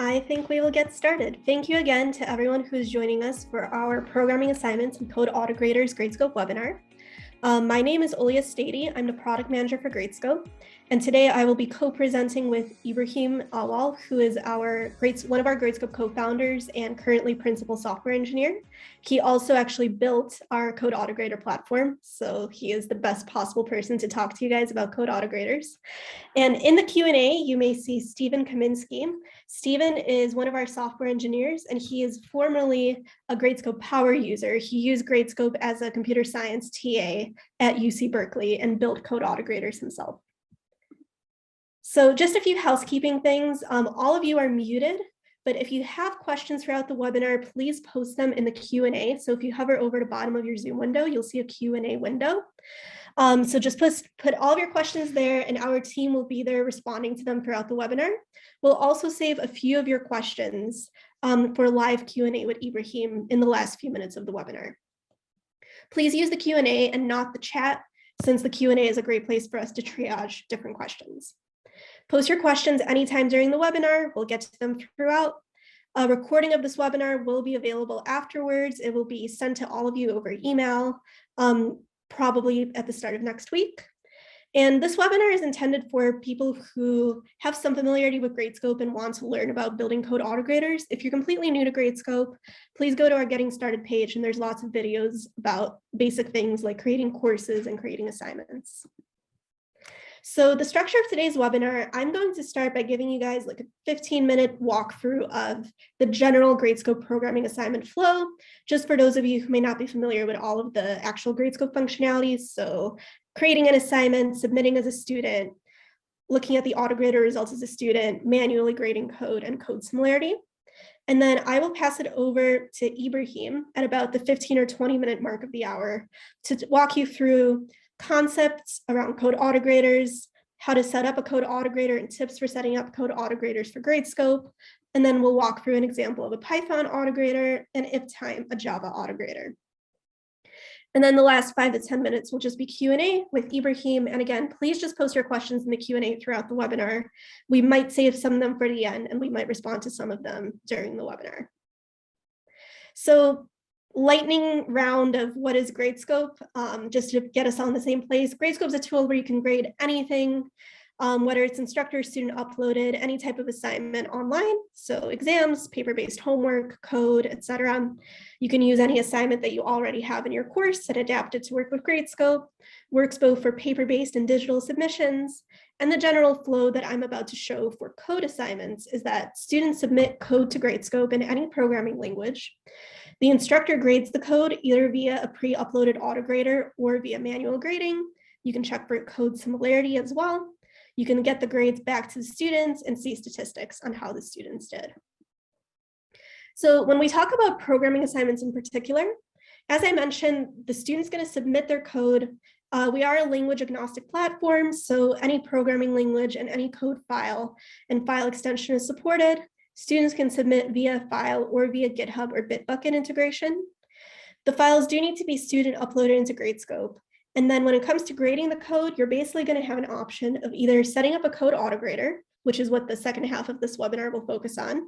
I think we will get started. Thank you again to everyone who's joining us for our Programming Assignments and Code Autograder's Gradescope webinar. My name is Olia Stady. I'm the product manager for Gradescope. And today I will be co-presenting with Ibrahim Awal, who is one of our Gradescope co-founders and currently principal software engineer. He also actually built our Code Autograder platform. So he is the best possible person to talk to you guys about Code Autograders. And in the Q&A, you may see Stephen Kaminsky. Stephen is one of our software engineers, and he is formerly a Gradescope power user. He used Gradescope as a computer science TA at UC Berkeley and built Code Autograders himself. So just a few housekeeping things. All of you are muted, but if you have questions throughout the webinar, please post them in the Q&A. So if you hover over the bottom of your Zoom window, you'll see a Q&A window. So just put all of your questions there, and our team will be there responding to them throughout the webinar. We'll also save a few of your questions for live Q&A with Ibrahim in the last few minutes of the webinar. Please use the Q&A and not the chat, since the Q&A is a great place for us to triage different questions. Post your questions anytime during the webinar. We'll get to them throughout. A recording of this webinar will be available afterwards. It will be sent to all of you over email, probably at the start of next week. And this webinar is intended for people who have some familiarity with Gradescope and want to learn about building Code Autograders. If you're completely new to Gradescope, please go to our Getting Started page, and there's lots of videos about basic things like creating courses and creating assignments. So the structure of today's webinar, I'm going to start by giving you guys like a 15-minute walkthrough of the general Gradescope programming assignment flow, just for those of you who may not be familiar with all of the actual Gradescope functionalities. So creating an assignment, submitting as a student, looking at the autograder results as a student, manually grading code, and code similarity. And then I will pass it over to Ibrahim at about the 15 or 20-minute mark of the hour to walk you through concepts around Code Autograders, how to set up a Code Autograder, and tips for setting up Code Autograders for Gradescope. And then we'll walk through an example of a Python autograder, and if time, a Java autograder. And then the last 5 to 10 minutes will just be Q&A with Ibrahim. And again, please just post your questions in the Q&A throughout the webinar. We might save some of them for the end, and we might respond to some of them during the webinar. So lightning round of what is Gradescope, just to get us on the same place. Gradescope is a tool where you can grade anything, whether it's instructor, student uploaded, any type of assignment online. So exams, paper-based homework, code, etc. You can use any assignment that you already have in your course and adapt it to work with Gradescope. Works both for paper-based and digital submissions. And the general flow that I'm about to show for code assignments is that students submit code to Gradescope in any programming language. The instructor grades the code either via a pre-uploaded autograder or via manual grading. You can check for code similarity as well. You can get the grades back to the students and see statistics on how the students did. So when we talk about programming assignments in particular, as I mentioned, the student's going to submit their code. We are a language agnostic platform, so any programming language and any code file and file extension is supported. Students can submit via file or via GitHub or Bitbucket integration. The files do need to be student uploaded into Gradescope. And then when it comes to grading the code, you're basically going to have an option of either setting up a Code Autograder, which is what the second half of this webinar will focus on,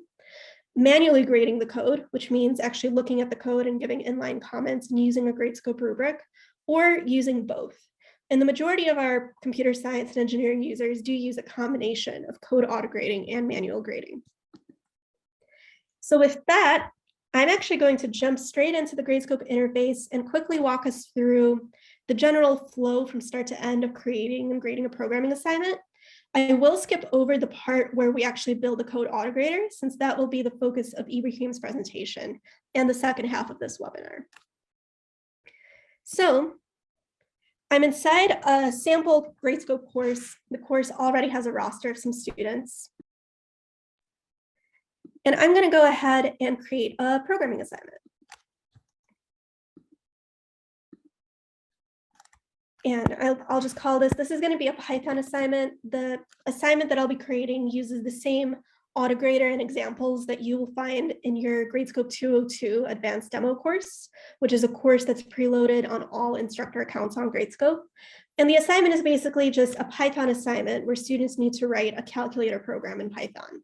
manually grading the code, which means actually looking at the code and giving inline comments and using a Gradescope rubric, or using both. And the majority of our computer science and engineering users do use a combination of Code Autograding and manual grading. So with that, I'm actually going to jump straight into the Gradescope interface and quickly walk us through the general flow from start to end of creating and grading a programming assignment. I will skip over the part where we actually build a Code Autograder, since that will be the focus of Ibrahim's presentation and the second half of this webinar. So I'm inside a sample Gradescope course. The course already has a roster of some students. And I'm going to go ahead and create a programming assignment. And I'll just call this is going to be a Python assignment. The assignment that I'll be creating uses the same autograder and examples that you will find in your Gradescope 202 advanced demo course, which is a course that's preloaded on all instructor accounts on Gradescope. And the assignment is basically just a Python assignment where students need to write a calculator program in Python.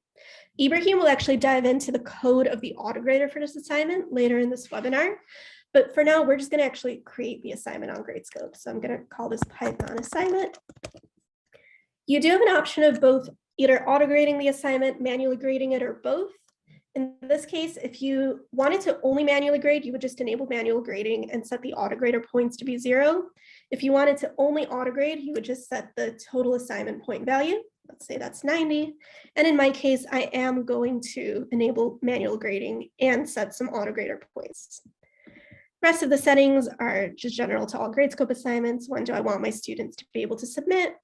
Ibrahim will actually dive into the code of the autograder for this assignment later in this webinar. But for now, we're just going to actually create the assignment on Gradescope. So I'm going to call this Python assignment. You do have an option of both either autograding the assignment, manually grading it, or both. In this case, if you wanted to only manually grade, you would just enable manual grading and set the autograder points to be 0. If you wanted to only autograde, you would just set the total assignment point value. Let's say that's 90. And in my case, I am going to enable manual grading and set some autograder points. The rest of the settings are just general to all Gradescope assignments. When do I want my students to be able to submit?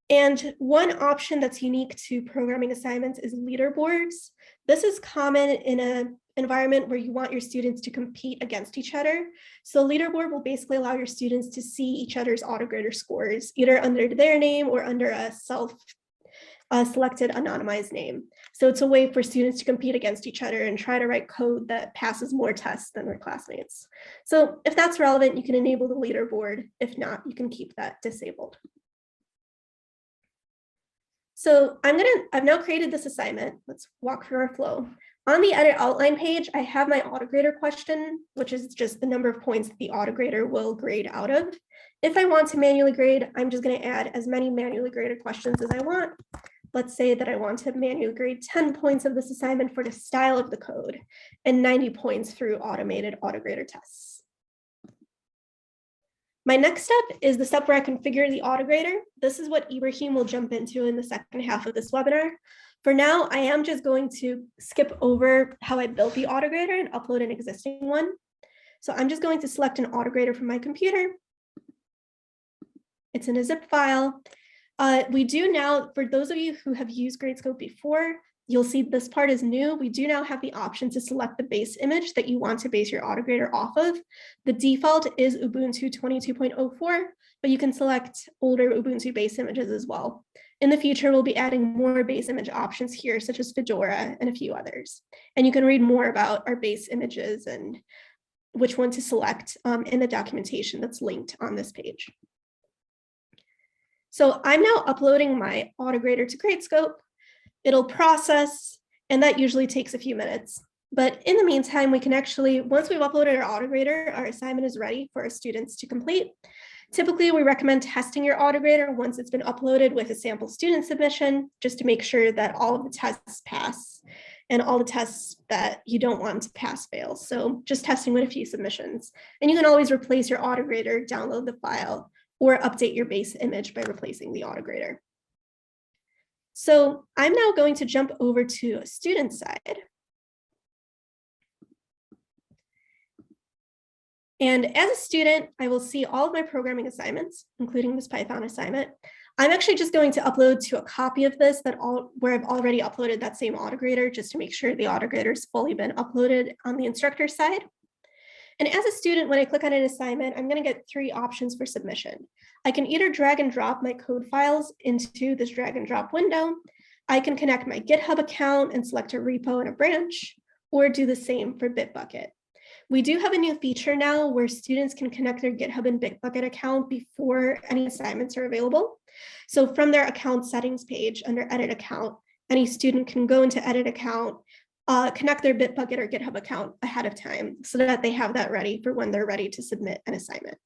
And one option that's unique to programming assignments is leaderboards. This is common in an environment where you want your students to compete against each other. So leaderboard will basically allow your students to see each other's autograder scores, either under their name or under a self-selected anonymized name. So it's a way for students to compete against each other and try to write code that passes more tests than their classmates. So if that's relevant, you can enable the leaderboard. If not, you can keep that disabled. So I've now created this assignment. Let's walk through our flow. On the edit outline page, I have my autograder question, which is just the number of points that the autograder will grade out of. If I want to manually grade, I'm just going to add as many manually graded questions as I want. Let's say that I want to manually grade 10 points of this assignment for the style of the code and 90 points through automated autograder tests. My next step is the step where I configure the autograder. This is what Ibrahim will jump into in the second half of this webinar. For now, I am just going to skip over how I built the autograder and upload an existing one. So I'm just going to select an autograder from my computer. It's in a zip file. We do now, for those of you who have used Gradescope before, you'll see this part is new. We do now have the option to select the base image that you want to base your autograder off of. The default is Ubuntu 22.04, but you can select older Ubuntu base images as well. In the future, we'll be adding more base image options here, such as Fedora and a few others. And you can read more about our base images and which one to select in the documentation that's linked on this page. So I'm now uploading my autograder to Gradescope. It'll process, and that usually takes a few minutes. But in the meantime, we can actually, once we've uploaded our autograder, our assignment is ready for our students to complete. Typically, we recommend testing your autograder once it's been uploaded with a sample student submission, just to make sure that all of the tests pass and all the tests that you don't want to pass fail. So just testing with a few submissions. And you can always replace your autograder, download the file, or update your base image by replacing the autograder. So I'm now going to jump over to a student side. And as a student, I will see all of my programming assignments, including this Python assignment. I'm actually just going to upload to a copy of this where I've already uploaded that same autograder, just to make sure the autograder's fully been uploaded on the instructor side. And as a student, when I click on an assignment, I'm going to get 3 options for submission. I can either drag and drop my code files into this drag and drop window. I can connect my GitHub account and select a repo and a branch, or do the same for Bitbucket. We do have a new feature now where students can connect their GitHub and Bitbucket account before any assignments are available. So from their account settings page under Edit Account, any student can go into Edit Account, connect their Bitbucket or GitHub account ahead of time so that they have that ready for when they're ready to submit an assignment.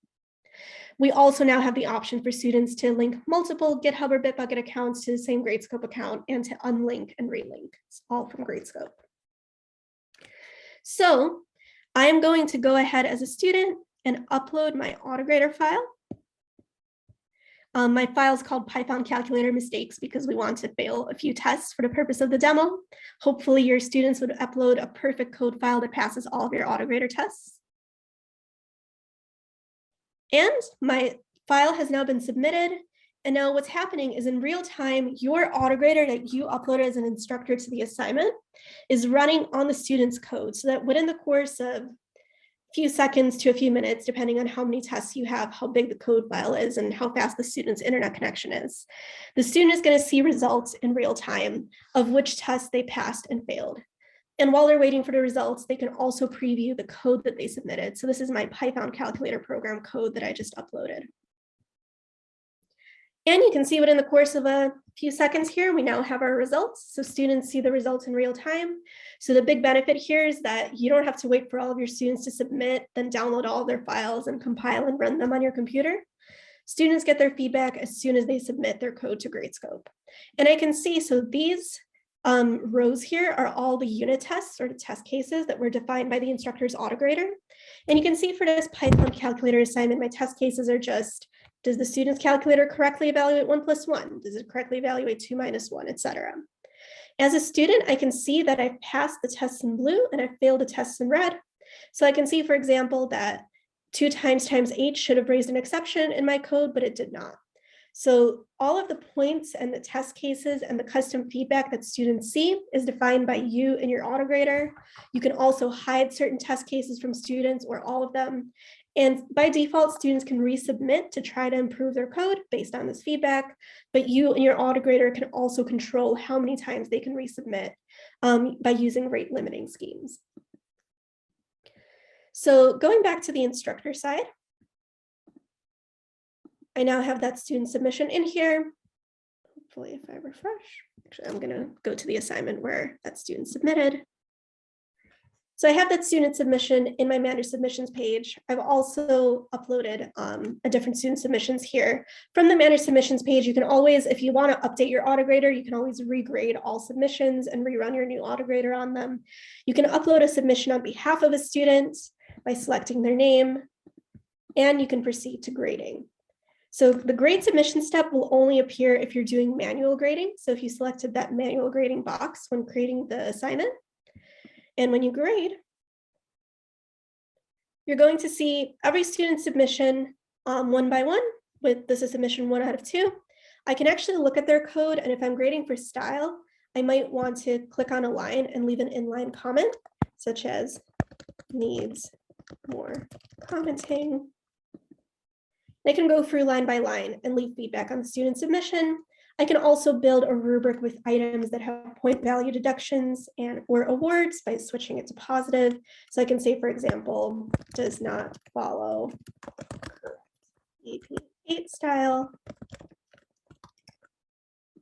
We also now have the option for students to link multiple GitHub or Bitbucket accounts to the same Gradescope account and to unlink and relink. It's all from Gradescope. So I am going to go ahead as a student and upload my autograder file. My file is called Python Calculator Mistakes because we want to fail a few tests for the purpose of the demo. Hopefully your students would upload a perfect code file that passes all of your autograder tests. And my file has now been submitted. And now what's happening is in real time, your autograder that you uploaded as an instructor to the assignment is running on the student's code so that within the course of few seconds to a few minutes, depending on how many tests you have, how big the code file is, and how fast the student's internet connection is. The student is going to see results in real time of which tests they passed and failed. And while they're waiting for the results, they can also preview the code that they submitted. So this is my Python calculator program code that I just uploaded. And you can see within the course of a few seconds here, we now have our results. So students see the results in real time. So the big benefit here is that you don't have to wait for all of your students to submit, then download all of their files and compile and run them on your computer. Students get their feedback as soon as they submit their code to Gradescope. And I can see, so these rows here are all the unit tests or the test cases that were defined by the instructor's autograder. And you can see for this Python calculator assignment, my test cases are just, does the student's calculator correctly evaluate 1 + 1? Does it correctly evaluate 2 - 1, etc.? As a student, I can see that I've passed the tests in blue and I've failed the tests in red. So I can see, for example, that 2 times 8 should have raised an exception in my code, but it did not. So all of the points and the test cases and the custom feedback that students see is defined by you and your autograder. You can also hide certain test cases from students or all of them. And by default, students can resubmit to try to improve their code based on this feedback, but you and your autograder can also control how many times they can resubmit by using rate limiting schemes. So going back to the instructor side, I now have that student submission in here. Hopefully, if I refresh, actually, I'm going to go to the assignment where that student submitted. So I have that student submission in my manage submissions page. I've also uploaded a different student submissions here. From the manage submissions page, you can always, if you want to update your autograder, you can always regrade all submissions and rerun your new autograder on them. You can upload a submission on behalf of a student by selecting their name, and you can proceed to grading. So the grade submission step will only appear if you're doing manual grading. So if you selected that manual grading box when creating the assignment, and when you grade, you're going to see every student submission one by one, with this is submission 1 out of 2. I can actually look at their code, and if I'm grading for style, I might want to click on a line and leave an inline comment, such as needs more commenting. I can go through line by line and leave feedback on the student submission. I can also build a rubric with items that have point value deductions and or awards by switching it to positive. So I can say, for example, does not follow AP8 style.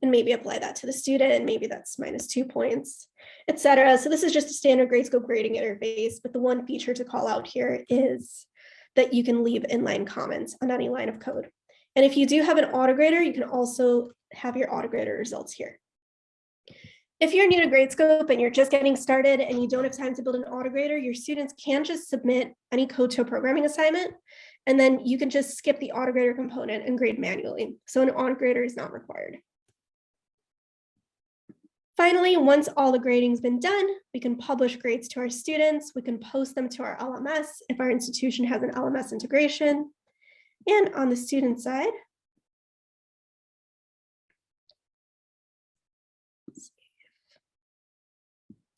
And maybe apply that to the student, and maybe that's -2 points, etc. So this is just a standard Gradescope grading interface, but the one feature to call out here is that you can leave inline comments on any line of code. And if you do have an autograder, you can also have your autograder results here. If you're new to Gradescope and you're just getting started and you don't have time to build an autograder, your students can just submit any code to a programming assignment, and then you can just skip the autograder component and grade manually. So an autograder is not required. Finally, once all the grading's been done, we can publish grades to our students. We can post them to our LMS if our institution has an LMS integration. And on the student side,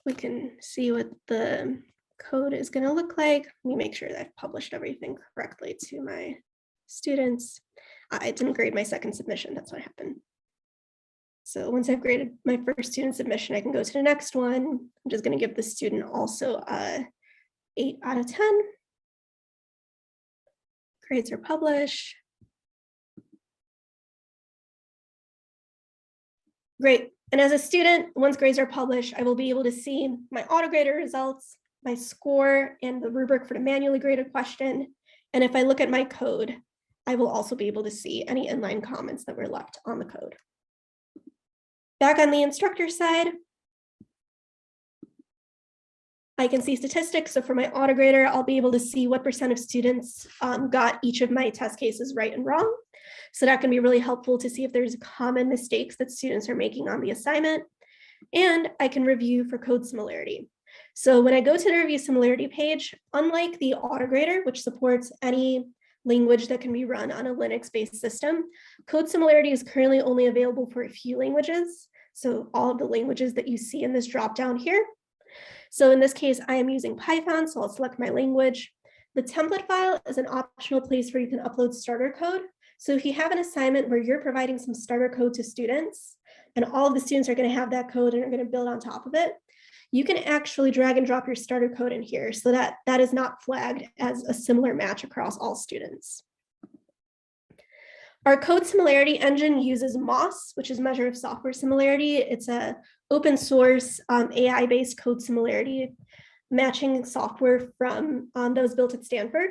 we can see what the code is going to look like. Let me make sure that I've published everything correctly to my students. I didn't grade my second submission. That's what happened. So once I've graded my first student submission, I can go to the next one. I'm just going to give the student also 8 out of 10. Grades are published. Great. And as a student, once grades are published, I will be able to see my autograder results, my score, and the rubric for the manually graded question. And if I look at my code, I will also be able to see any inline comments that were left on the code. Back on the instructor side, I can see statistics. So for my autograder, I'll be able to see what % of students got each of my test cases right and wrong. So that can be really helpful to see if there's common mistakes that students are making on the assignment. And I can review for code similarity. So when I go to the review similarity page, unlike the autograder, which supports any language that can be run on a Linux-based system, code similarity is currently only available for a few languages. So all of the languages that you see in this dropdown here. So in this case, I am using Python, so I'll select my language. The template file is an optional place where you can upload starter code. So if you have an assignment where you're providing some starter code to students, and all of the students are going to have that code and are going to build on top of it, you can actually drag and drop your starter code in here so that that is not flagged as a similar match across all students. Our code similarity engine uses MOS, which is measure of software similarity. It's a open source AI-based code similarity matching software from those built at Stanford.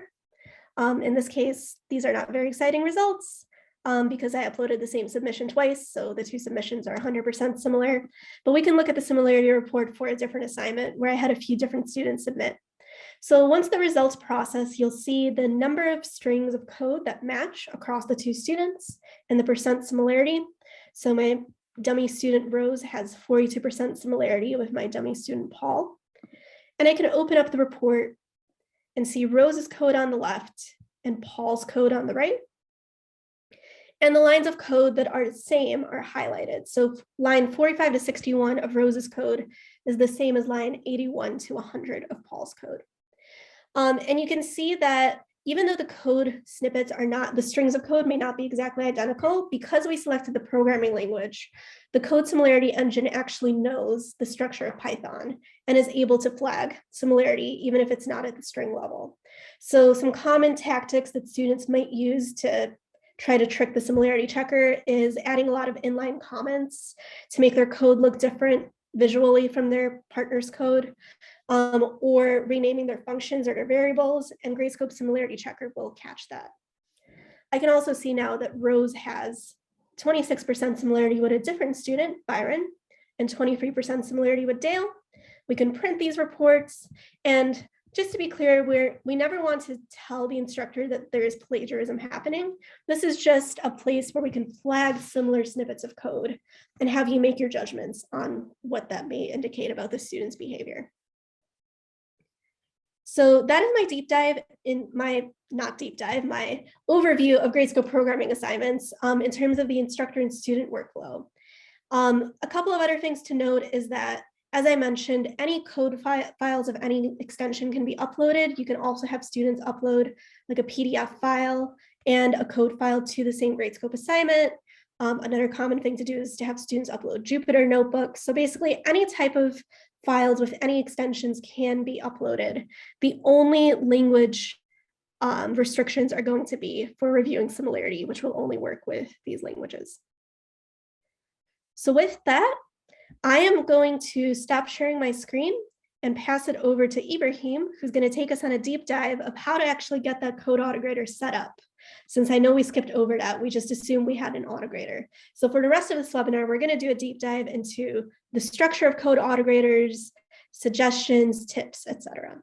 In this case, these are not very exciting results because I uploaded the same submission twice, so the two submissions are 100% similar. But we can look at the similarity report for a different assignment where I had a few different students submit. So once the results process, you'll see the number of strings of code that match across the two students and the percent similarity. So my dummy student Rose has 42% similarity with my dummy student Paul. And I can open up the report and see Rose's code on the left and Paul's code on the right. And the lines of code that are the same are highlighted. So line 45 to 61 of Rose's code is the same as line 81 to 100 of Paul's code. And you can see that even though the code snippets are not, the strings of code may not be exactly identical, because we selected the programming language, the code similarity engine actually knows the structure of Python and is able to flag similarity, even if it's not at the string level. So some common tactics that students might use to try to trick the similarity checker is adding a lot of inline comments to make their code look different visually from their partner's code. Or renaming their functions or their variables, and Gradescope Similarity Checker will catch that. I can also see now that Rose has 26% similarity with a different student, Byron, and 23% similarity with Dale. We can print these reports, and just to be clear, we never want to tell the instructor that there is plagiarism happening. This is just a place where we can flag similar snippets of code and have you make your judgments on what that may indicate about the student's behavior. So that is my deep dive in my, not deep dive, my overview of Gradescope programming assignments in terms of the instructor and student workflow. A couple of other things to note is that, as I mentioned, any code files of any extension can be uploaded. You can also have students upload like a PDF file and a code file to the same Gradescope assignment. Another common thing to do is to have students upload Jupyter notebooks. So basically any type of files with any extensions can be uploaded. The only language restrictions are going to be for reviewing similarity, which will only work with these languages. So with that, I am going to stop sharing my screen and pass it over to Ibrahim, who's going to take us on a deep dive of how to actually get that code autograder set up. Since I know we skipped over that, we just assumed we had an autograder. So for the rest of this webinar, we're going to do a deep dive into the structure of code autograders, suggestions, tips, etc.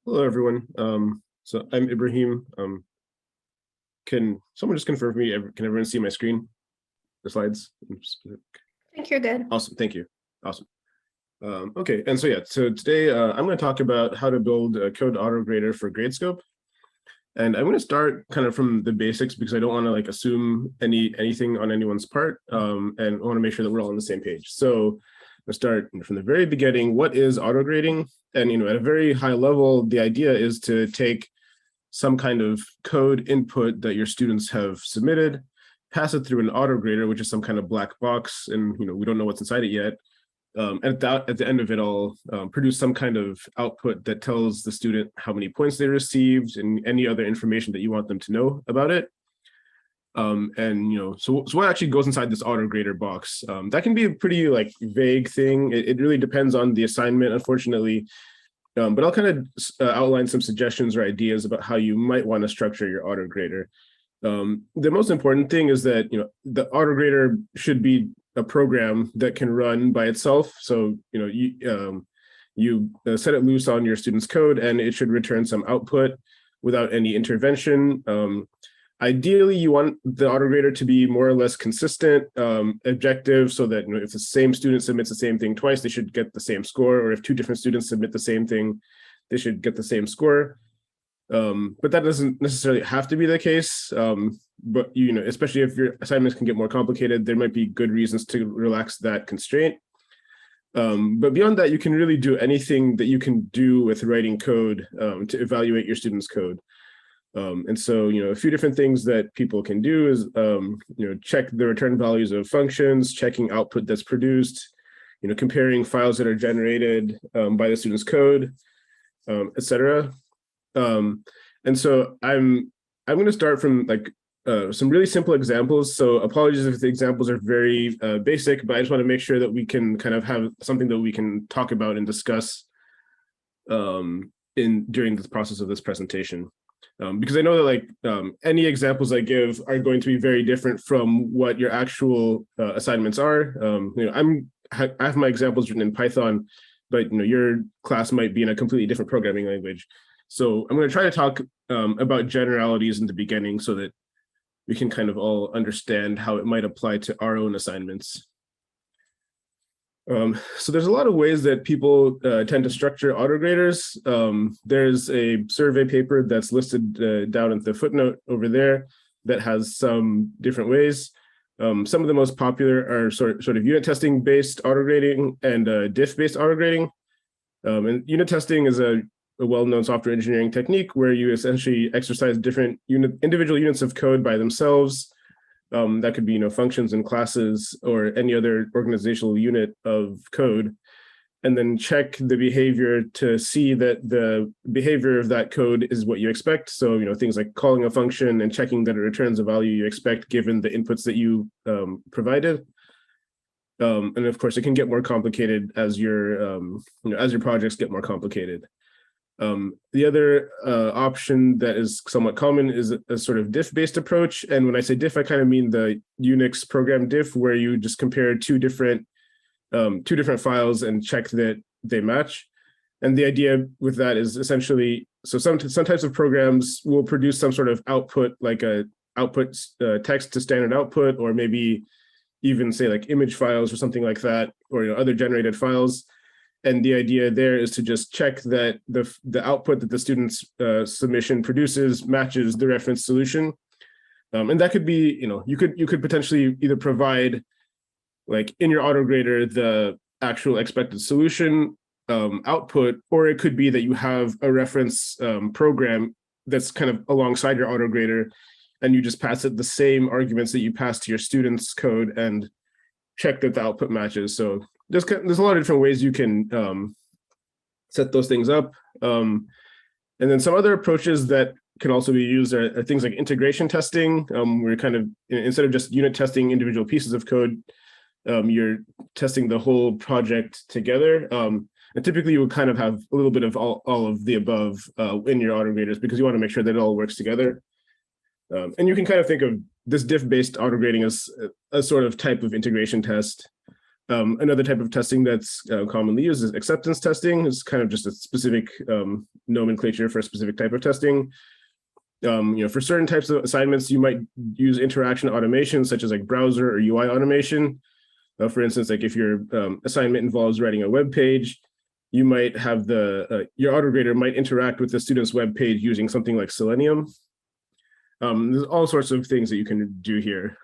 Hello, everyone. So I'm Ibrahim. Can someone just confirm for me? Can everyone see my screen? The slides? I think you're good. Awesome. Thank you. Awesome. Okay. And so, yeah, so today I'm going to talk about how to build a code autograder for Gradescope. And I'm going to start kind of from the basics because I don't want to like assume anything on anyone's part, and I want to make sure that we're all on the same page. So let's start from the very beginning. What is autograding? And at a very high level, the idea is to take some kind of code input that your students have submitted, pass it through an autograder, which is some kind of black box, and we don't know what's inside it yet. At the end of it all, produce some kind of output that tells the student how many points they received and any other information that you want them to know about it. So what actually goes inside this autograder box? That can be a pretty like vague thing. It really depends on the assignment, unfortunately. But I'll kind of outline some suggestions or ideas about how you might want to structure your autograder. The most important thing is that the autograder should be a program that can run by itself. So you set it loose on your student's code, and it should return some output without any intervention. Ideally, you want the autograder to be more or less consistent, objective, so that if the same student submits the same thing twice, they should get the same score, or if two different students submit the same thing, they should get the same score. But that doesn't necessarily have to be the case. But especially if your assignments can get more complicated, there might be good reasons to relax that constraint. But beyond that, you can really do anything that you can do with writing code to evaluate your students' code. And so, a few different things that people can do is, check the return values of functions, checking output that's produced, comparing files that are generated by the student's code, etc. And so I'm going to start from some really simple examples. So apologies if the examples are very basic, but I just want to make sure that we can kind of have something that we can talk about and discuss during the process of this presentation. Because I know that any examples I give are going to be very different from what your actual assignments are. I have my examples written in Python, but your class might be in a completely different programming language. So I'm going to try to talk about generalities in the beginning so that we can kind of all understand how it might apply to our own assignments. So there's a lot of ways that people tend to structure autograders. There's a survey paper that's listed down at the footnote over there that has some different ways. Some of the most popular are sort of unit testing based autograding and diff based autograding. And unit testing is a well-known software engineering technique where you essentially exercise different individual units of code by themselves. That could be, functions and classes or any other organizational unit of code, and then check the behavior to see that the behavior of that code is what you expect. So, things like calling a function and checking that it returns a value you expect given the inputs that you provided. And of course, it can get more complicated as your projects get more complicated. The other option that is somewhat common is a sort of diff-based approach. And when I say diff, I kind of mean the Unix program diff, where you just compare two different files and check that they match. And the idea with that is essentially, so some types of programs will produce some sort of output, like a output text to standard output, or maybe even say like image files or something like that, or other generated files. And the idea there is to just check that the output that the student's submission produces matches the reference solution. And that could be, you could potentially either provide, like in your autograder, the actual expected solution output, or it could be that you have a reference program that's kind of alongside your autograder, and you just pass it the same arguments that you pass to your student's code and check that the output matches. So there's a lot of different ways you can set those things up. And then some other approaches that can also be used are things like integration testing, where kind of, instead of just unit testing individual pieces of code, you're testing the whole project together. And typically you would kind of have a little bit of all of the above in your autograders, because you want to make sure that it all works together. And you can kind of think of this diff-based autograding as a sort of type of integration test. Another type of testing that's commonly used is acceptance testing. It's kind of just a specific nomenclature for a specific type of testing. For certain types of assignments, you might use interaction automation, such as like browser or UI automation. For instance, like if your assignment involves writing a web page, you might have your autograder might interact with the student's web page using something like Selenium. There's all sorts of things that you can do here.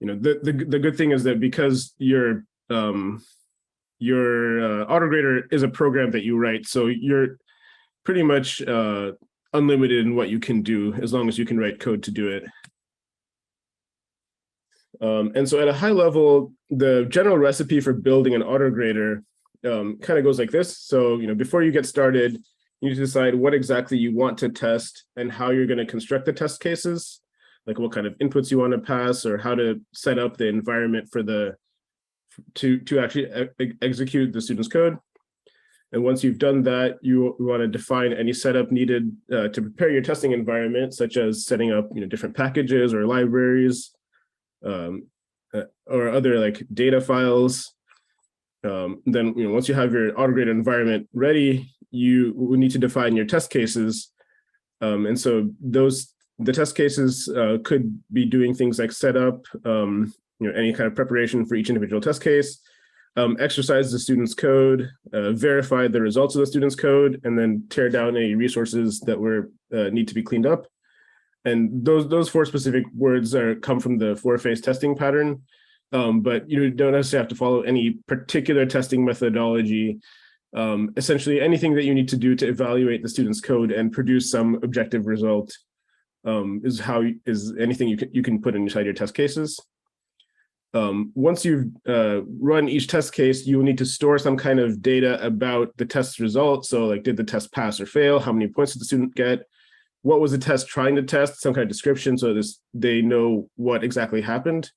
The good thing is that because your autograder is a program that you write, so you're pretty much unlimited in what you can do as long as you can write code to do it. And so at a high level, the general recipe for building an autograder kind of goes like this. So, before you get started, you need to decide what exactly you want to test and how you're going to construct the test cases, like what kind of inputs you want to pass, or how to set up the environment for to actually execute the student's code. And once you've done that, you want to define any setup needed to prepare your testing environment, such as setting up different packages or libraries, or other like data files. Then once you have your autograder environment ready, you will need to define your test cases. And so the test cases could be doing things like setup, any kind of preparation for each individual test case, exercise the student's code, verify the results of the student's code, and then tear down any resources that need to be cleaned up. And those four specific words come from the four-phase testing pattern. But you don't necessarily have to follow any particular testing methodology. Essentially anything that you need to do to evaluate the student's code and produce some objective result is anything you can put inside your test cases. Once you've run each test case, you will need to store some kind of data about the test results. So like, did the test pass or fail? How many points did the student get? What was the test trying to test? Some kind of description so they know what exactly happened.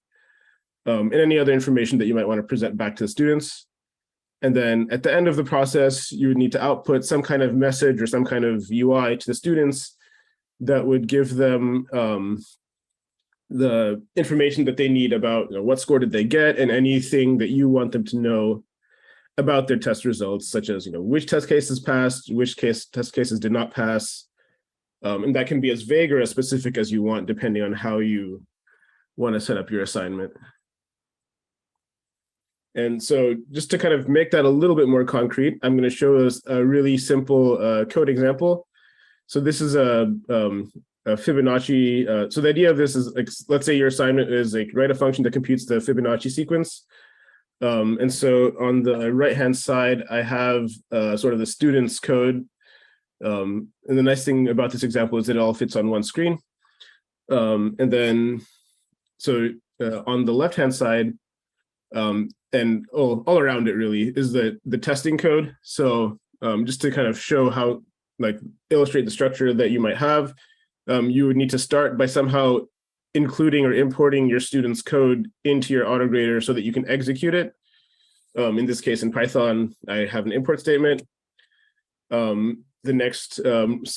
And any other information that you might want to present back to the students. And then at the end of the process, you would need to output some kind of message or some kind of UI to the students that would give them the information that they need about what score did they get and anything that you want them to know about their test results, such as which test cases passed, which test cases did not pass. And that can be as vague or as specific as you want, depending on how you want to set up your assignment. And so just to kind of make that a little bit more concrete, I'm going to show us a really simple code example. So this is a Fibonacci. So the idea of this is, like, let's say your assignment is like write a function that computes the Fibonacci sequence. And so on the right-hand side, I have sort of the student's code. And the nice thing about this example is that it all fits on one screen. And then, so on the left-hand side, and all around it really is the testing code. So just to kind of show how, like, illustrate the structure that you might have, you would need to start by somehow including or importing your student's code into your autograder so that you can execute it. In this case, in Python, I have an import statement. The next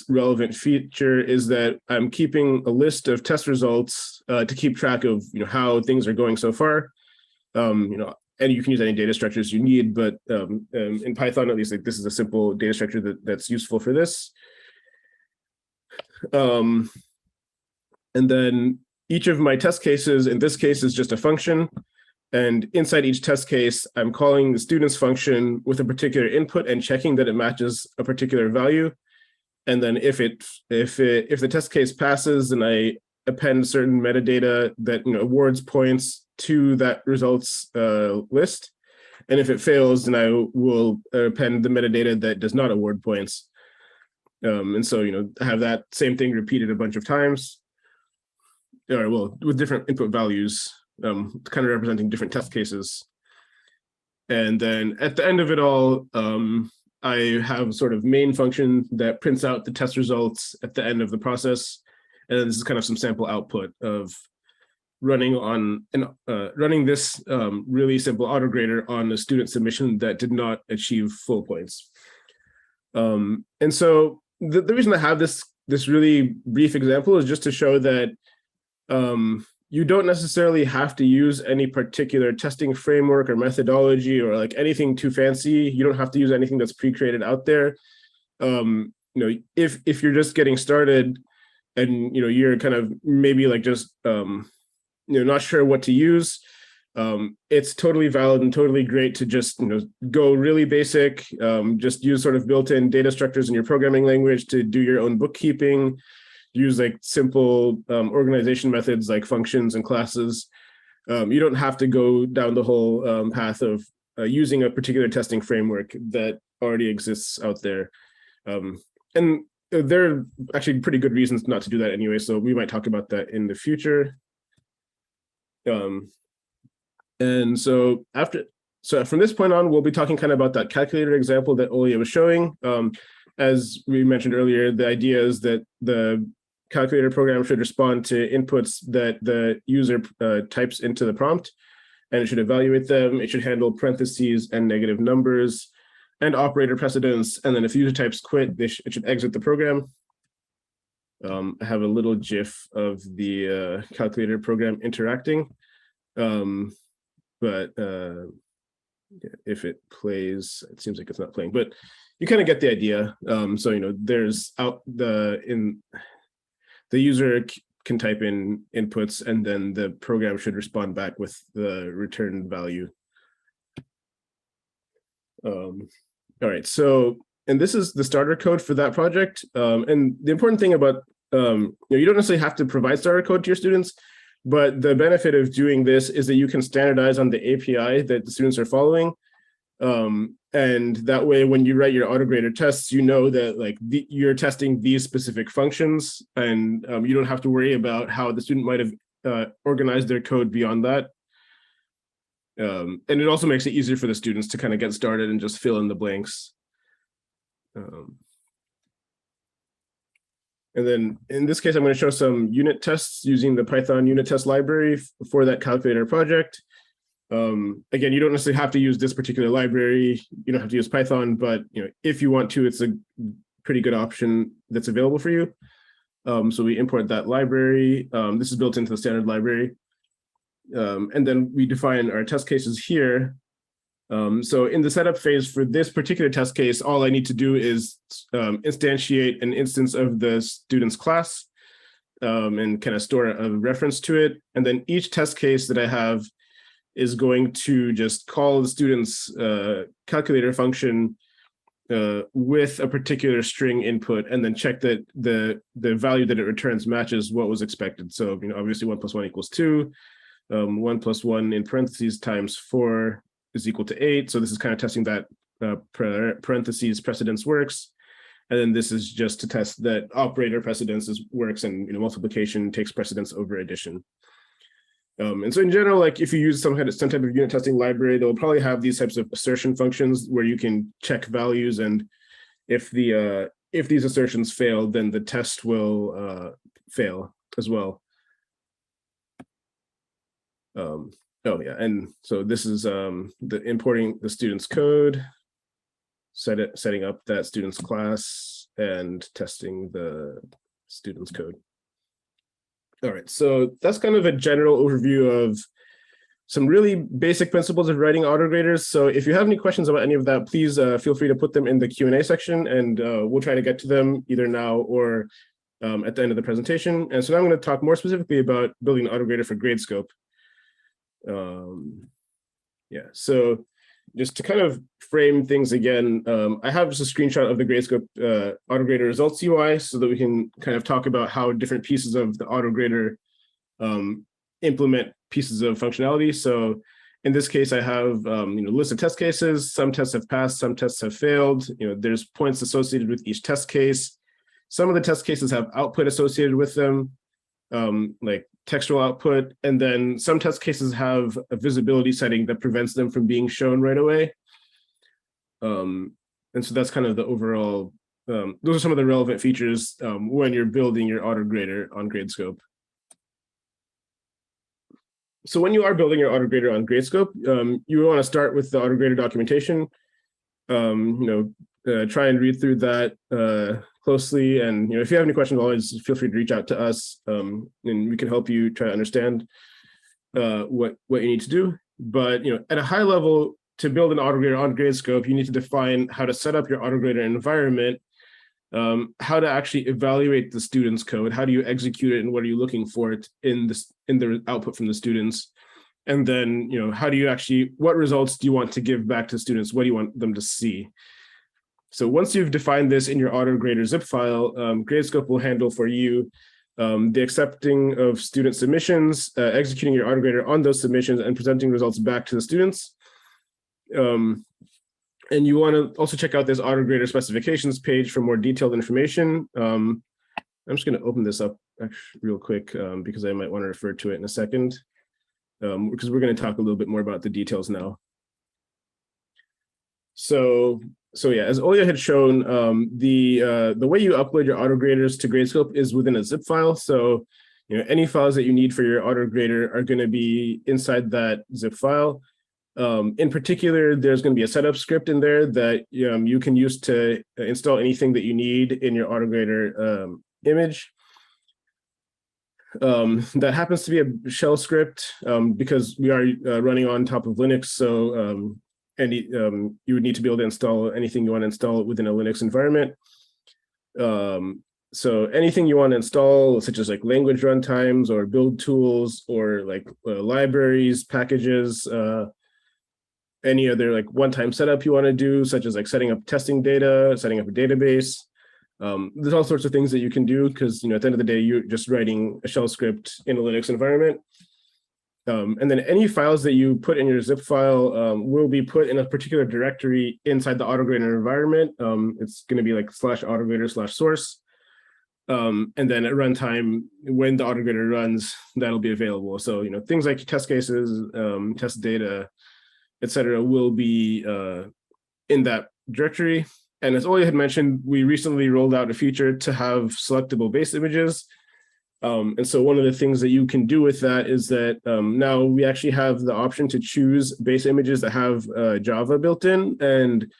relevant feature is that I'm keeping a list of test results to keep track of how things are going so far. And you can use any data structures you need, but in Python, at least, like, this is a simple data structure that's useful for this. And then each of my test cases, in this case, is just a function. And inside each test case, I'm calling the student's function with a particular input and checking that it matches a particular value. And then if the test case passes, then I append certain metadata that awards points to that results list. And if it fails, then I will append the metadata that does not award points. And so, have that same thing repeated a bunch of times, or well, with different input values, kind of representing different test cases. And then at the end of it all, I have sort of main function that prints out the test results at the end of the process. And then this is kind of some sample output of running this really simple autograder on a student submission that did not achieve full points. And so the reason I have this really brief example is just to show that you don't necessarily have to use any particular testing framework or methodology or like anything too fancy. You don't have to use anything that's pre-created out there. If you're just getting started and you're kind of maybe like just not sure what to use, it's totally valid and totally great to just go really basic. Just use sort of built-in data structures in your programming language to do your own bookkeeping. Use like simple organization methods like functions and classes. You don't have to go down the whole path of using a particular testing framework that already exists out there. And there are actually pretty good reasons not to do that anyway, so we might talk about that in the future. And so from this point on, we'll be talking kind of about that calculator example that Olia was showing. As we mentioned earlier, the idea is that the calculator program should respond to inputs that the user types into the prompt, and it should evaluate them. It should handle parentheses and negative numbers and operator precedence. And then if user types quit, it should exit the program. I have a little GIF of the calculator program interacting. But if it plays, it seems like it's not playing, but you kind of get the idea. So, there's the user can type in inputs and then the program should respond back with the return value. All right, so, and this is the starter code for that project. And the important thing about, you don't necessarily have to provide starter code to your students, but the benefit of doing this is that you can standardize on the API that the students are following. And And that way, when you write your autograder tests, you know that like you're testing these specific functions, and you don't have to worry about how the student might have organized their code beyond that. And it also makes it easier for the students to kind of get started and just fill in the blanks. And then in this case, I'm going to show some unit tests using the Python unit test library for that calculator project. Again, you don't necessarily have to use this particular library. You don't have to use Python, but if you want to, it's a pretty good option that's available for you. So we import that library. This is built into the standard library. And then we define our test cases here. So in the setup phase for this particular test case, all I need to do is instantiate an instance of the student's class and kind of store a reference to it. And then each test case that I have is going to just call the student's calculator function with a particular string input, and then check that the value that it returns matches what was expected. So obviously 1 + 1 = 2. 1 + 1 in parentheses times 4 is equal to 8. So this is kind of testing that parentheses precedence works. And then this is just to test that operator precedence works, and multiplication takes precedence over addition. And so in general, like if you use some type of unit testing library, they'll probably have these types of assertion functions where you can check values, and if these assertions fail, then the test will fail as well. Oh yeah, and so this is the importing the student's code, setting up that student's class, and testing the student's code. All right, so that's kind of a general overview of some really basic principles of writing autograders. So if you have any questions about any of that, please feel free to put them in the Q&A section, and we'll try to get to them either now or at the end of the presentation. And so now I'm going to talk more specifically about building an autograder for Gradescope. Yeah, so just to kind of frame things again, I have just a screenshot of the Gradescope autograder results UI so that we can kind of talk about how different pieces of the autograder implement pieces of functionality. So in this case, I have a list of test cases. Some tests have passed, some tests have failed. There's points associated with each test case. Some of the test cases have output associated with them, like textual output, and then some test cases have a visibility setting that prevents them from being shown right away. And so that's kind of the overall, those are some of the relevant features when you're building your autograder on Gradescope. So when you are building your autograder on Gradescope, you want to start with the autograder documentation. Try and read through that closely, and if you have any questions, always feel free to reach out to us, and we can help you try to understand what you need to do. But at a high level, to build an autograder on Gradescope, you need to define how to set up your autograder environment, how to actually evaluate the student's code, how do you execute it, and what are you looking for it in the output from the students, and then how do you actually, what results do you want to give back to students, what do you want them to see? So once you've defined this in your autograder zip file, Gradescope will handle for you the accepting of student submissions, executing your autograder on those submissions, and presenting results back to the students. And you want to also check out this autograder specifications page for more detailed information. I'm just going to open this up real quick because I might want to refer to it in a second, because we're going to talk a little bit more about the details now. So yeah, as Olya had shown, the way you upload your autograders to Gradescope is within a zip file. So any files that you need for your autograder are going to be inside that zip file. In particular, there's going to be a setup script in there that you can use to install anything that you need in your autograder image. That happens to be a shell script because we are running on top of Linux. So you would need to be able to install anything you want to install within a Linux environment. So anything you want to install, such as like language runtimes or build tools or like libraries, packages, any other like one-time setup you want to do, such as like setting up testing data, setting up a database. There's all sorts of things that you can do because at the end of the day, you're just writing a shell script in a Linux environment. And then any files that you put in your zip file will be put in a particular directory inside the autograder environment. It's going to be like /autograder/source. And then at runtime, when the autograder runs, that'll be available. So, things like test cases, test data, etc., will be in that directory. And as Olia had mentioned, we recently rolled out a feature to have selectable base images. And so one of the things that you can do with that is that now we actually have the option to choose base images that have Java built in. And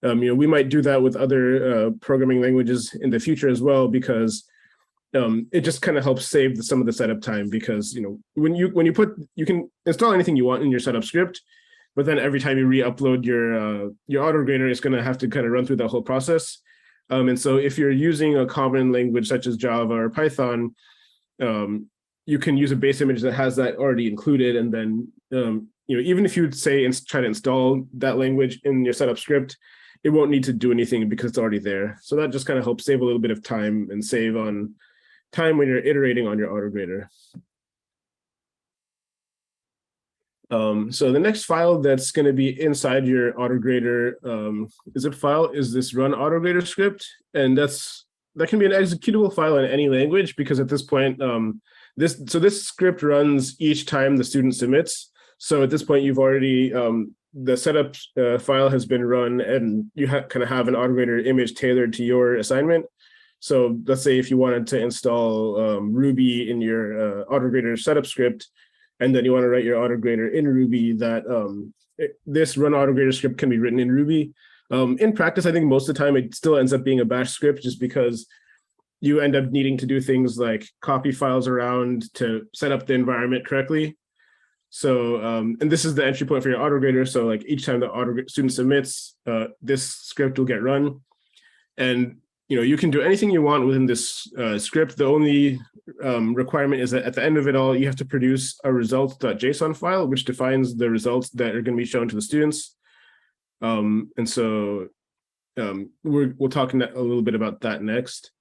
we might do that with other programming languages in the future as well, because it just kind of helps save some of the setup time. Because when you can install anything you want in your setup script, but then every time you re-upload your autograder, it's going to have to kind of run through that whole process. And so if you're using a common language such as Java or Python, you can use a base image that has that already included, and then even if you say try to install that language in your setup script, it won't need to do anything because it's already there. So that just kind of helps save a little bit of time and save on time when you're iterating on your autograder. So the next file that's going to be inside your autograder zip file is this run autograder script, and that can be an executable file in any language, because at this point, this script runs each time the student submits. So at this point, you've already the setup file has been run, and you kind of have an autograder image tailored to your assignment. So let's say if you wanted to install Ruby in your autograder setup script, and then you want to write your autograder in Ruby, that this run autograder script can be written in Ruby. In practice, I think most of the time it still ends up being a bash script, just because you end up needing to do things like copy files around to set up the environment correctly. So, and this is the entry point for your autograder. So like each time the student submits, this script will get run. And you can do anything you want within this script. The only requirement is that at the end of it all, you have to produce a results.json file, which defines the results that are going to be shown to the students. And so we'll talk a little bit about that next.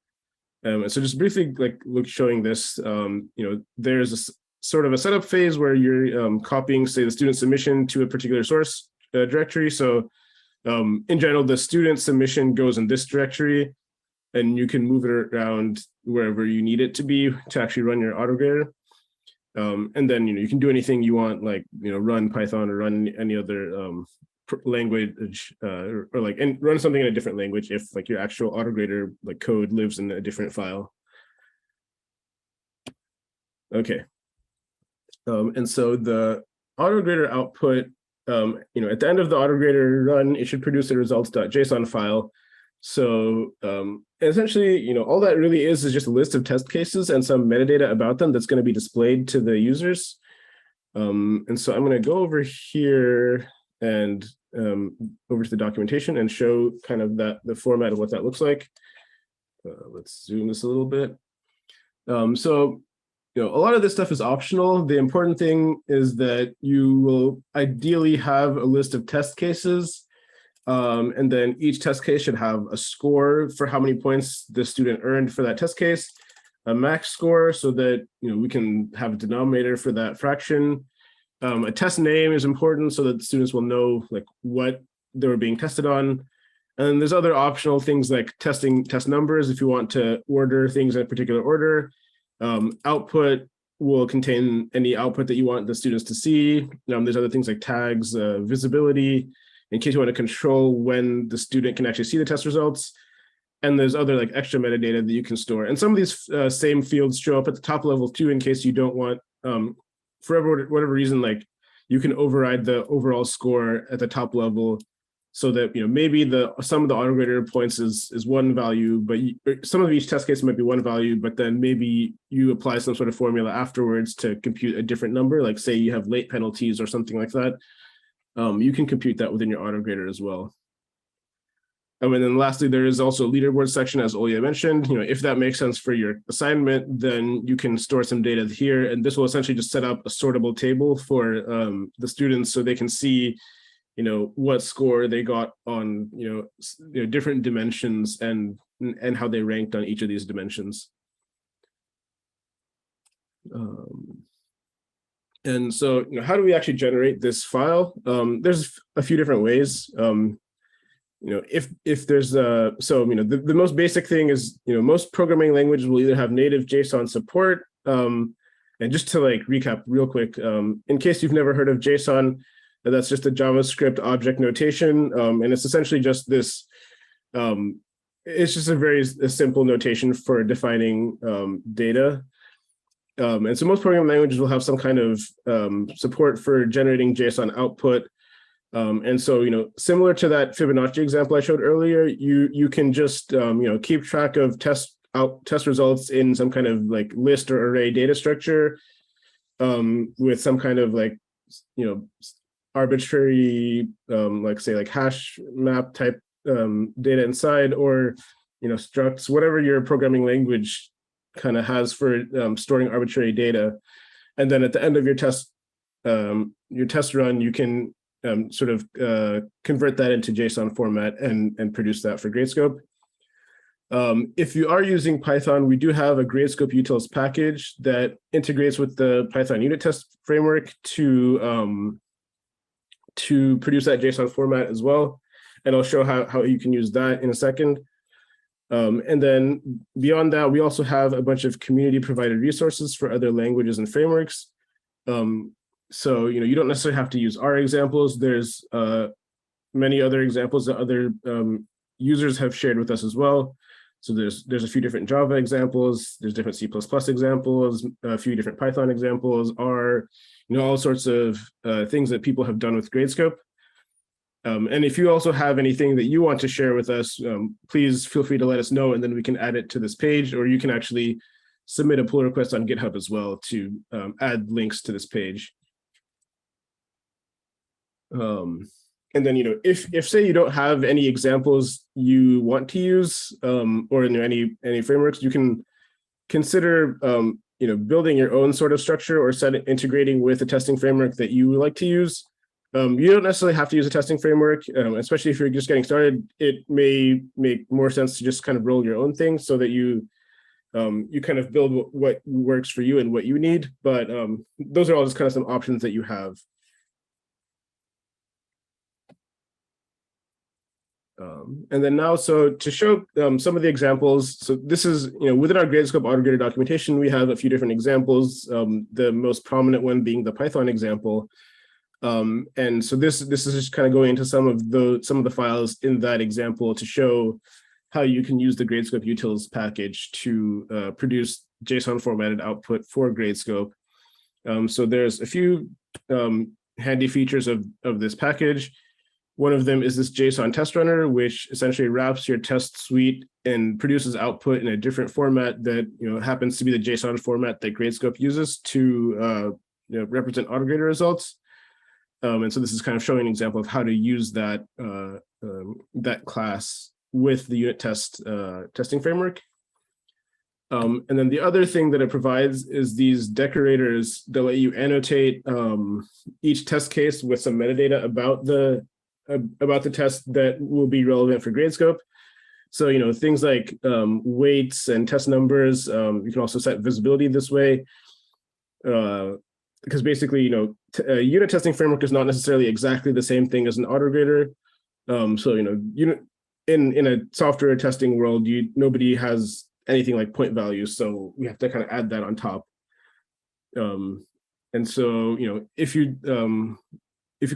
And so just briefly, showing this, there's a sort of a setup phase where you're copying, say, the student submission to a particular source directory. So in general, the student submission goes in this directory, and you can move it around wherever you need it to be to actually run your autograder. And then, you can do anything you want, like, run Python or run any other language or run something in a different language if your actual autograder code lives in a different file. Okay. And so the autograder output, at the end of the autograder run, it should produce a results.json file. So essentially, all that really is just a list of test cases and some metadata about them that's going to be displayed to the users. And so I'm going to go over here and over to the documentation and show kind of the format of what that looks like. Let's zoom this a little bit. So a lot of this stuff is optional. The important thing is that you will ideally have a list of test cases, and then each test case should have a score for how many points the student earned for that test case, a max score so that we can have a denominator for that fraction. A test name is important so that the students will know what they were being tested on. And there's other optional things like test numbers if you want to order things in a particular order. Output will contain any output that you want the students to see. There's other things like tags, visibility, in case you want to control when the student can actually see the test results. And there's other extra metadata that you can store. And some of these same fields show up at the top level too, in case you don't want, for whatever reason, you can override the overall score at the top level, so that maybe the sum of the autograder points is one value, but some of each test case might be one value, but then maybe you apply some sort of formula afterwards to compute a different number, like say you have late penalties or something like that. You can compute that within your autograder as well. And then lastly, there is also a leaderboard section, as Olia mentioned. If that makes sense for your assignment, then you can store some data here, and this will essentially just set up a sortable table for the students so they can see what score they got on different dimensions and how they ranked on each of these dimensions. And so, how do we actually generate this file? There's a few different ways. If there's the most basic thing is, most programming languages will either have native JSON support. And just to like recap real quick, in case you've never heard of JSON, that's just a JavaScript object notation, and it's essentially just this. It's just a simple notation for defining data. And so most programming languages will have some kind of support for generating JSON output. And so, similar to that Fibonacci example I showed earlier, you can just, keep track of test results in some kind of like list or array data structure with some kind of like, arbitrary, like say like hash map type data inside, or, structs, whatever your programming language kind of has for storing arbitrary data. And then at the end of your test run, you can sort of convert that into JSON format and produce that for Gradescope. If you are using Python, we do have a Gradescope utils package that integrates with the Python unit test framework to produce that JSON format as well. And I'll show how you can use that in a second. And then beyond that, we also have a bunch of community provided resources for other languages and frameworks. So, you don't necessarily have to use our examples. There's many other examples that other users have shared with us as well. So there's a few different Java examples, there's different C++ examples, a few different Python examples, R, all sorts of things that people have done with Gradescope. And if you also have anything that you want to share with us, please feel free to let us know, and then we can add it to this page, or you can actually submit a pull request on GitHub as well to add links to this page. And then, if say you don't have any examples you want to use, or any frameworks, you can consider, building your own sort of structure or integrating with a testing framework that you like to use. You don't necessarily have to use a testing framework, especially if you're just getting started. It may make more sense to just kind of roll your own thing so that you kind of build what works for you and what you need. But those are all just kind of some options that you have. And then now, so to show some of the examples, so this is, within our Gradescope autograder documentation, we have a few different examples, the most prominent one being the Python example. And so this is just kind of going into some of the files in that example to show how you can use the Gradescope utils package to produce JSON formatted output for Gradescope. So there's a few handy features of this package. One of them is this JSON test runner, which essentially wraps your test suite and produces output in a different format that happens to be the JSON format that Gradescope uses to represent autograder results. And so this is kind of showing an example of how to use that that class with the unit test testing framework. And then the other thing that it provides is these decorators that let you annotate each test case with some metadata about the test that will be relevant for Gradescope. So, things like weights and test numbers, you can also set visibility this way. Because basically, a unit testing framework is not necessarily exactly the same thing as an autograder. So, in a software testing world, nobody has anything like point values, so we have to kind of add that on top. And so, if you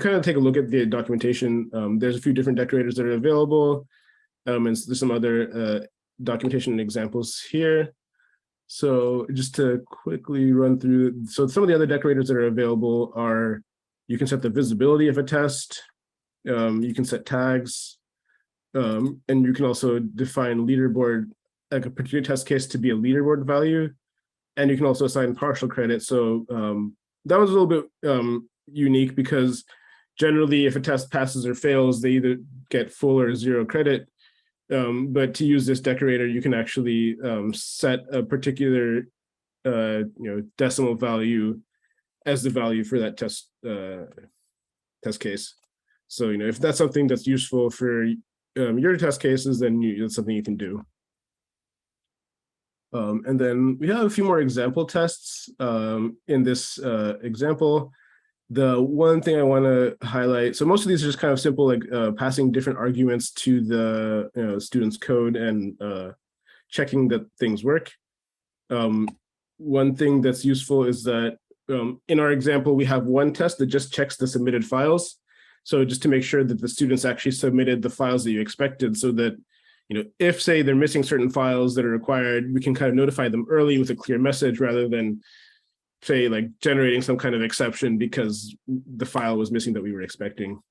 kind of take a look at the documentation, there's a few different decorators that are available, and there's some other documentation examples here. So just to quickly run through, so some of the other decorators that are available are, you can set the visibility of a test, you can set tags, and you can also define leaderboard, like a particular test case to be a leaderboard value, and you can also assign partial credit. So that was a little bit unique because generally if a test passes or fails, they either get full or zero credit. But to use this decorator, you can actually set a particular decimal value as the value for that test case. So if that's something that's useful for your test cases, then that's something you can do. And then we have a few more example tests in this example. The one thing I want to highlight, so most of these are just kind of simple, like passing different arguments to the student's code and checking that things work. One thing that's useful is that in our example, we have one test that just checks the submitted files. So just to make sure that the students actually submitted the files that you expected, so that if, say, they're missing certain files that are required, we can kind of notify them early with a clear message rather than, say, like generating some kind of exception because the file was missing that we were expecting.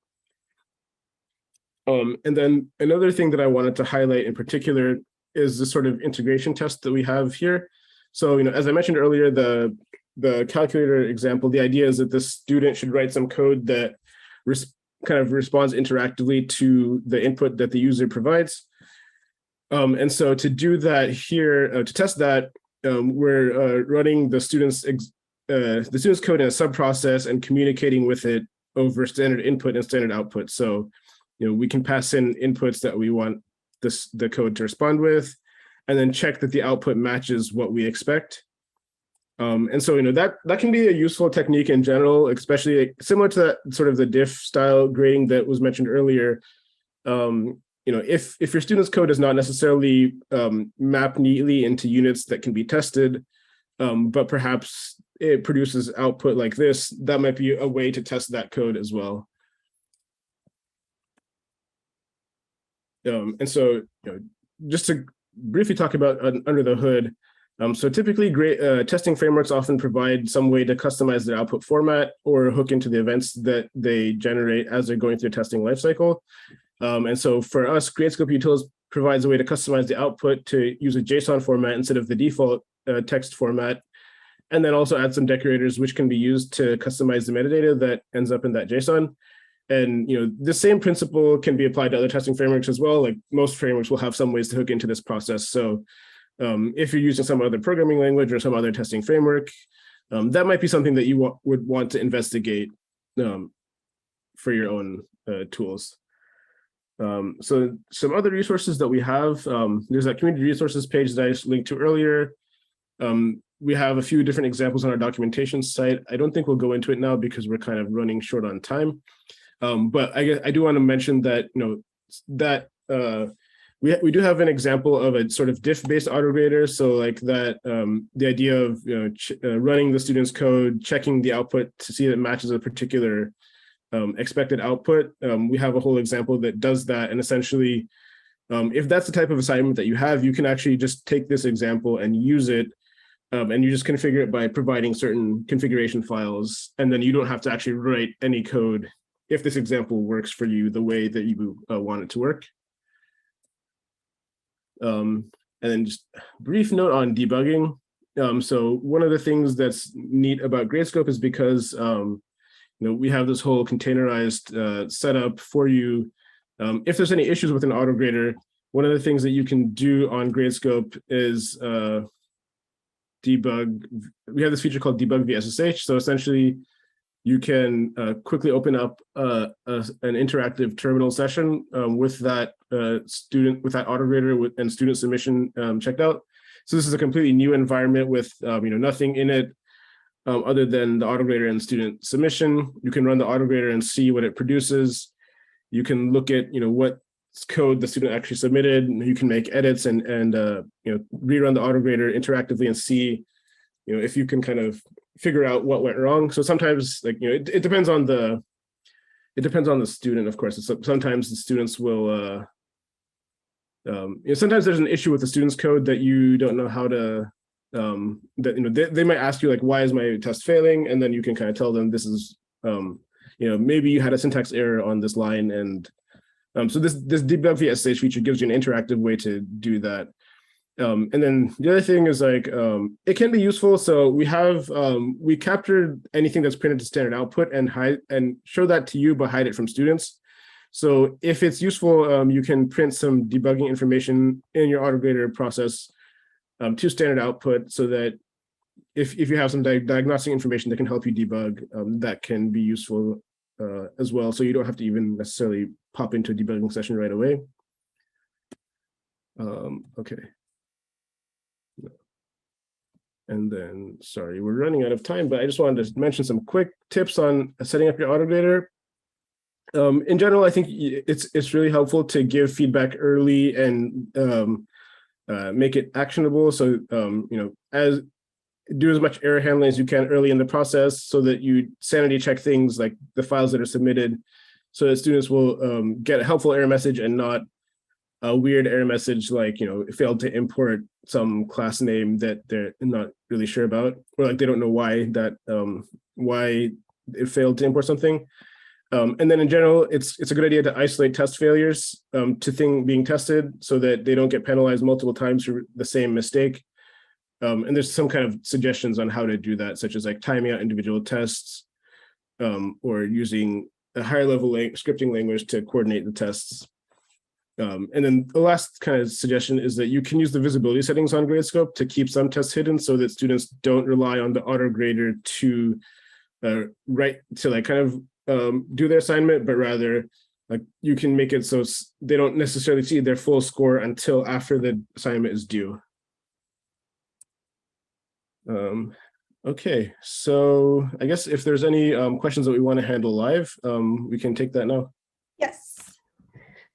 And then another thing that I wanted to highlight in particular is the sort of integration test that we have here. So, as I mentioned earlier, the calculator example, the idea is that the student should write some code that kind of responds interactively to the input that the user provides. And so to do that here, to test that, we're running the student's code in a subprocess and communicating with it over standard input and standard output. So, we can pass in inputs that we want the code to respond with, and then check that the output matches what we expect. And so, that can be a useful technique in general, especially similar to that sort of the diff style grading that was mentioned earlier. If your student's code does not necessarily map neatly into units that can be tested, but perhaps it produces output like this, that might be a way to test that code as well. And so, just to briefly talk about under the hood, so typically testing frameworks often provide some way to customize their output format or hook into the events that they generate as they're going through the testing lifecycle. And so for us, Gradescope Utils provides a way to customize the output to use a JSON format instead of the default text format, and then also add some decorators which can be used to customize the metadata that ends up in that JSON. And the same principle can be applied to other testing frameworks as well. Like most frameworks will have some ways to hook into this process. So if you're using some other programming language or some other testing framework, that might be something that you would want to investigate for your own tools. So some other resources that we have, there's that community resources page that I linked to earlier. We have a few different examples on our documentation site. I don't think we'll go into it now because we're kind of running short on time. But I do want to mention that, we do have an example of a sort of diff-based autograder. So like that, the idea of running the student's code, checking the output to see that it matches a particular expected output. We have a whole example that does that. And essentially, if that's the type of assignment that you have, you can actually just take this example and use it. And you just configure it by providing certain configuration files. And then you don't have to actually write any code if this example works for you the way that you want it to work. And then just a brief note on debugging. So one of the things that's neat about Gradescope is because we have this whole containerized setup for you. If there's any issues with an autograder, one of the things that you can do on Gradescope is debug. We have this feature called debug via SSH. So essentially, you can quickly open up an interactive terminal session with that autograder and student submission checked out. So this is a completely new environment with nothing in it other than the autograder and student submission. You can run the autograder and see what it produces. You can look at what code the student actually submitted. You can make edits and rerun the autograder interactively and see if you can kind of figure out what went wrong. So sometimes it depends on the student, of course. Sometimes the students will sometimes there's an issue with the student's code that you don't know how to they might ask you why is my test failing, and then you can kind of tell them this is maybe you had a syntax error on this line, and so this debug via SSH feature gives you an interactive way to do that. And then the other thing is it can be useful. So we captured anything that's printed to standard output and show that to you, but hide it from students. So if it's useful, you can print some debugging information in your autograder process to standard output, so that if you have some diagnostic information that can help you debug, that can be useful as well. So you don't have to even necessarily pop into a debugging session right away. Okay. And then, sorry, we're running out of time, but I just wanted to mention some quick tips on setting up your autograder. In general, I think it's really helpful to give feedback early and make it actionable. So, as do as much error handling as you can early in the process so that you sanity check things like the files that are submitted so that students will get a helpful error message and not a weird error message like, it failed to import some class name that they're not really sure about, or like they don't know why it failed to import something. And then in general, it's a good idea to isolate test failures to being tested so that they don't get penalized multiple times for the same mistake. And there's some kind of suggestions on how to do that, such as like timing out individual tests or using a higher level scripting language to coordinate the tests. And then the last kind of suggestion is that you can use the visibility settings on Gradescope to keep some tests hidden so that students don't rely on the autograder to do their assignment, but rather like you can make it so they don't necessarily see their full score until after the assignment is due. Okay, so I guess if there's any questions that we want to handle live, we can take that now. Yes.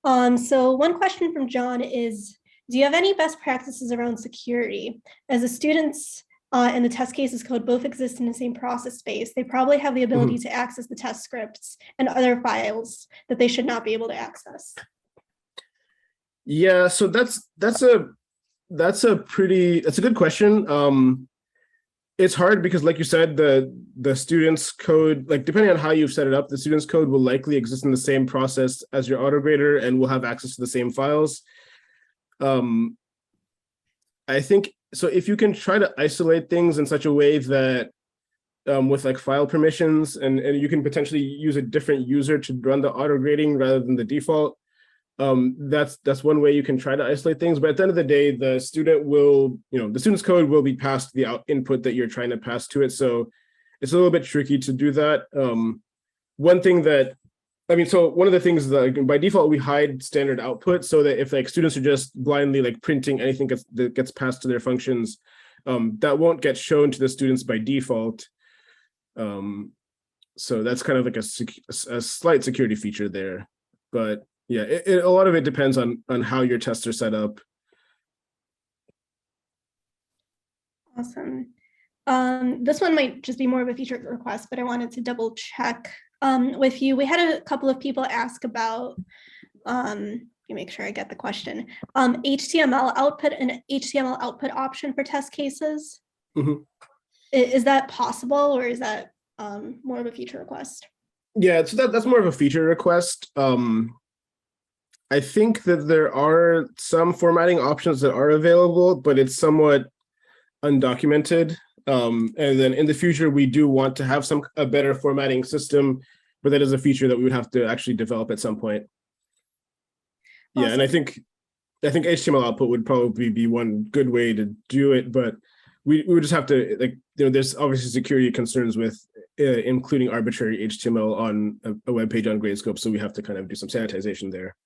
So one question from John is, do you have any best practices around security? As the students and the test cases code both exist in the same process space, they probably have the ability to access the test scripts and other files that they should not be able to access. Yeah, so that's a good question. It's hard because, like you said, the student's code, like depending on how you've set it up, the student's code will likely exist in the same process as your autograder and will have access to the same files. I think so. If you can try to isolate things in such a way that with like file permissions and you can potentially use a different user to run the auto grading rather than the default, that's one way you can try to isolate things. But at the end of the day, the student will, the student's code will be passed the input that you're trying to pass to it. So it's a little bit tricky to do that. One thing that, so one of the things that by default, we hide standard output so that if like students are just blindly like printing anything that gets passed to their functions, that won't get shown to the students by default. So that's kind of like a slight security feature there, but yeah, a lot of it depends on how your tests are set up. Awesome. This one might just be more of a feature request, but I wanted to double check with you. We had a couple of people ask about, let me make sure I get the question, HTML output and HTML output option for test cases. Mm-hmm. Is that possible, or is that more of a feature request? Yeah, so that's more of a feature request. I think that there are some formatting options that are available, but it's somewhat undocumented. And then in the future, we do want to have a better formatting system, but that is a feature that we would have to actually develop at some point. Awesome. Yeah, and I think HTML output would probably be one good way to do it, but we would just have to, there's obviously security concerns with including arbitrary HTML on a web page on Gradescope, so we have to kind of do some sanitization there.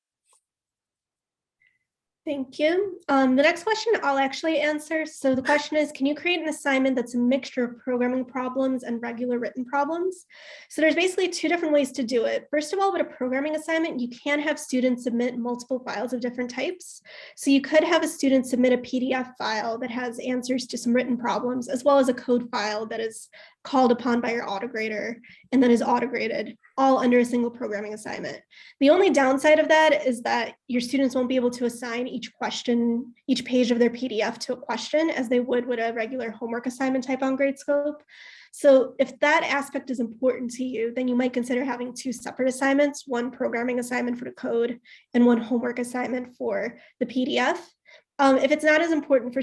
Thank you. The next question I'll actually answer. So the question is, can you create an assignment that's a mixture of programming problems and regular written problems? So there's basically two different ways to do it. First of all, with a programming assignment, you can have students submit multiple files of different types. So you could have a student submit a PDF file that has answers to some written problems, as well as a code file that is called upon by your autograder and then is autograded, all under a single programming assignment. The only downside of that is that your students won't be able to assign each page of their PDF to a question as they would with a regular homework assignment type on Gradescope. So if that aspect is important to you, then you might consider having two separate assignments, one programming assignment for the code and one homework assignment for the PDF. If it's not as important for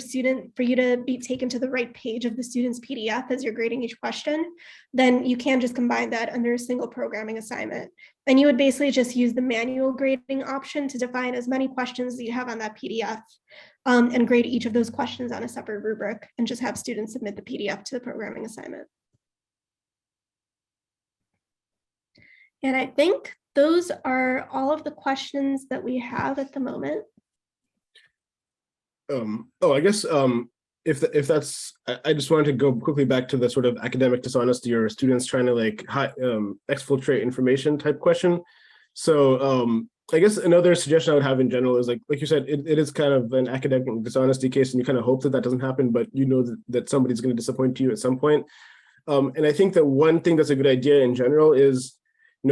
you to be taken to the right page of the student's PDF as you're grading each question, then you can just combine that under a single programming assignment. And you would basically just use the manual grading option to define as many questions as you have on that PDF and grade each of those questions on a separate rubric and just have students submit the PDF to the programming assignment. And I think those are all of the questions that we have at the moment. I guess if that's, I just wanted to go quickly back to the sort of academic dishonesty or students trying to like exfiltrate information type question. So I guess another suggestion I would have in general is like you said, it is kind of an academic dishonesty case, and you kind of hope that that doesn't happen, but you know that somebody's going to disappoint you at some point. And I think that one thing that's a good idea in general is,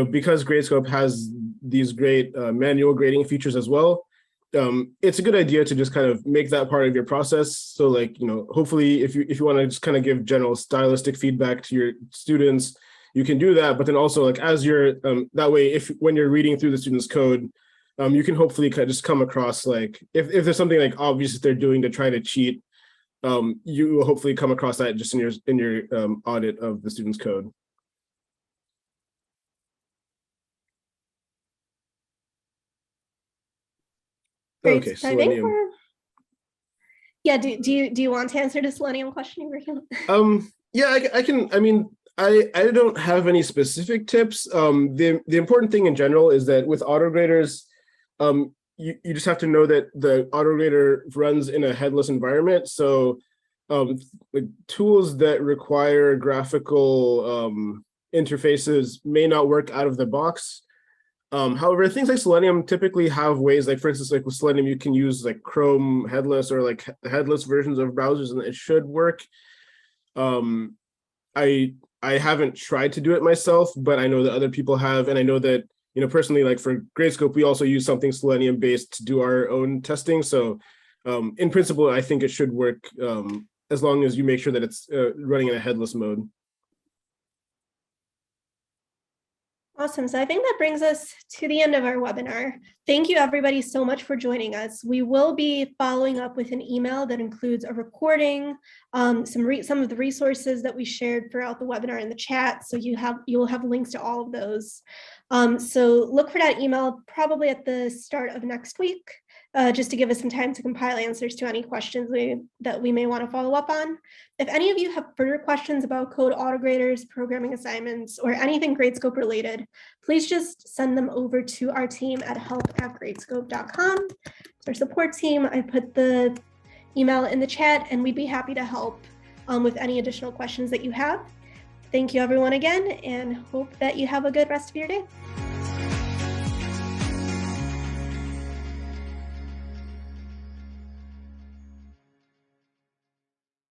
because Gradescope has these great manual grading features as well, it's a good idea to just kind of make that part of your process. So like, hopefully if you want to just kind of give general stylistic feedback to your students, you can do that. But then also like as you're that way, when you're reading through the student's code, you can hopefully kind of just come across like if there's something like obvious that they're doing to try to cheat, you will hopefully come across that just in your audit of the student's code. Great. Okay, So I think Selenium. yeah. Do you want to answer the Selenium question you were Yeah, I can. I mean, I don't have any specific tips. The important thing in general is that with autograders, you just have to know that the autograder runs in a headless environment. So like tools that require graphical interfaces may not work out of the box. However, things like Selenium typically have ways, like for instance, like with Selenium, you can use like Chrome headless or like headless versions of browsers, and it should work. I haven't tried to do it myself, but I know that other people have, and I know that personally, like for Gradescope, we also use something Selenium based to do our own testing. So, in principle, I think it should work as long as you make sure that it's running in a headless mode. Awesome. So I think that brings us to the end of our webinar. Thank you everybody so much for joining us. We will be following up with an email that includes a recording, some of the resources that we shared throughout the webinar in the chat. So you'll have links to all of those. So look for that email probably at the start of next week, just to give us some time to compile answers to any questions that we may want to follow up on. If any of you have further questions about code autograders, programming assignments, or anything Gradescope related, please just send them over to our team at help@gradescope.com. It's our support team. I put the email in the chat, and we'd be happy to help with any additional questions that you have. Thank you everyone again, and hope that you have a good rest of your day.